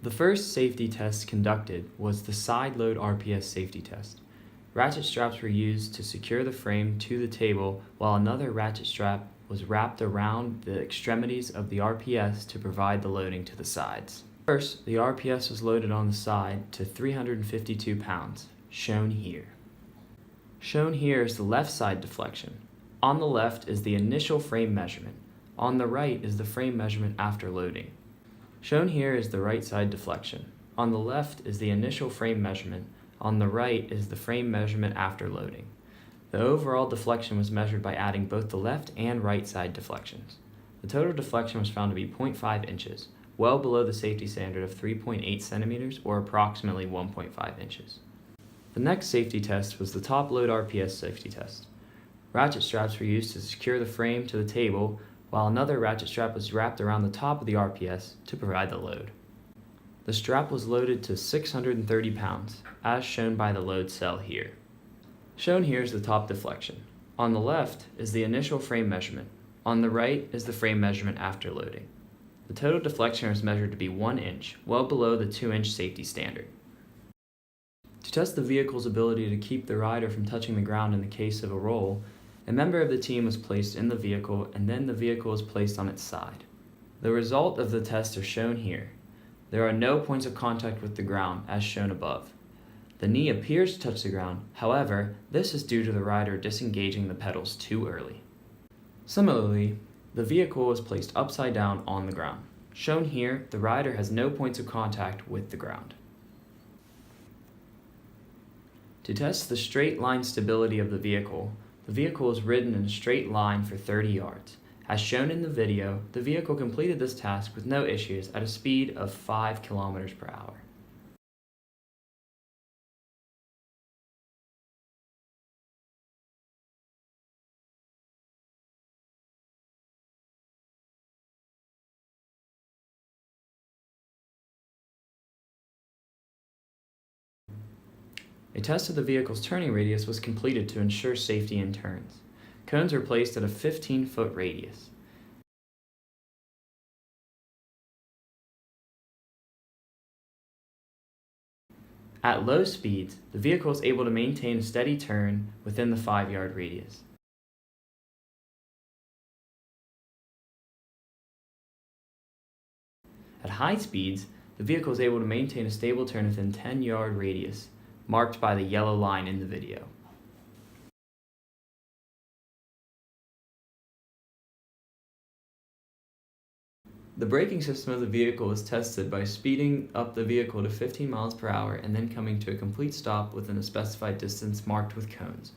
The first safety test conducted was the side load RPS safety test. Ratchet straps were used to secure the frame to the table, while another ratchet strap was wrapped around the extremities of the RPS to provide the loading to the sides. First, the RPS was loaded on the side to 352 pounds, shown here. Shown here is the left side deflection. On the left is the initial frame measurement. On the right is the frame measurement after loading. Shown here is the right side deflection. On the left is the initial frame measurement. On the right is the frame measurement after loading. The overall deflection was measured by adding both the left and right side deflections. The total deflection was found to be 0.5 inches, well below the safety standard of 3.8 centimeters or approximately 1.5 inches. The next safety test was the top load RPS safety test. Ratchet straps were used to secure the frame to the table, while another ratchet strap was wrapped around the top of the RPS to provide the load. The strap was loaded to 630 pounds, as shown by the load cell here. Shown here is the top deflection. On the left is the initial frame measurement. On the right is the frame measurement after loading. The total deflection was measured to be 1 inch, well below the 2-inch safety standard. To test the vehicle's ability to keep the rider from touching the ground in the case of a roll, a member of the team was placed in the vehicle and then the vehicle was placed on its side. The result of the test are shown here. There are no points of contact with the ground, as shown above. The knee appears to touch the ground, however, this is due to the rider disengaging the pedals too early. Similarly, the vehicle was placed upside down on the ground. Shown here, the rider has no points of contact with the ground. To test the straight line stability of the vehicle is ridden in a straight line for 30 yards. As shown in the video, the vehicle completed this task with no issues at a speed of 5 kilometers per hour. A test of the vehicle's turning radius was completed to ensure safety in turns. Cones were placed at a 15-foot radius. At low speeds, the vehicle is able to maintain a steady turn within the 5-yard radius. At high speeds, the vehicle is able to maintain a stable turn within 10-yard radius, marked by the yellow line in the video. The braking system of the vehicle was tested by speeding up the vehicle to 15 miles per hour and then coming to a complete stop within a specified distance marked with cones.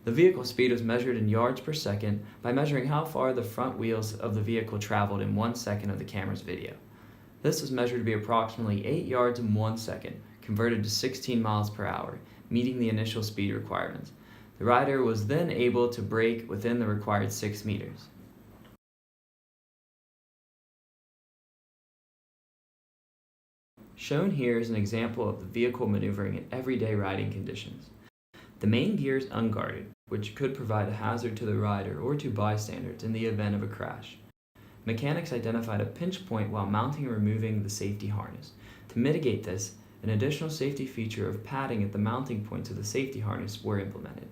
The vehicle speed was measured in yards per second by measuring how far the front wheels of the vehicle traveled in 1 second of the camera's video. This was measured to be approximately 8 yards in 1 second, converted to 16 miles per hour, meeting the initial speed requirements. The rider was then able to brake within the required 6 meters. Shown here is an example of the vehicle maneuvering in everyday riding conditions. The main gear is unguarded, which could provide a hazard to the rider or to bystanders in the event of a crash. Mechanics identified a pinch point while mounting and removing the safety harness. To mitigate this, an additional safety feature of padding at the mounting points of the safety harness were implemented.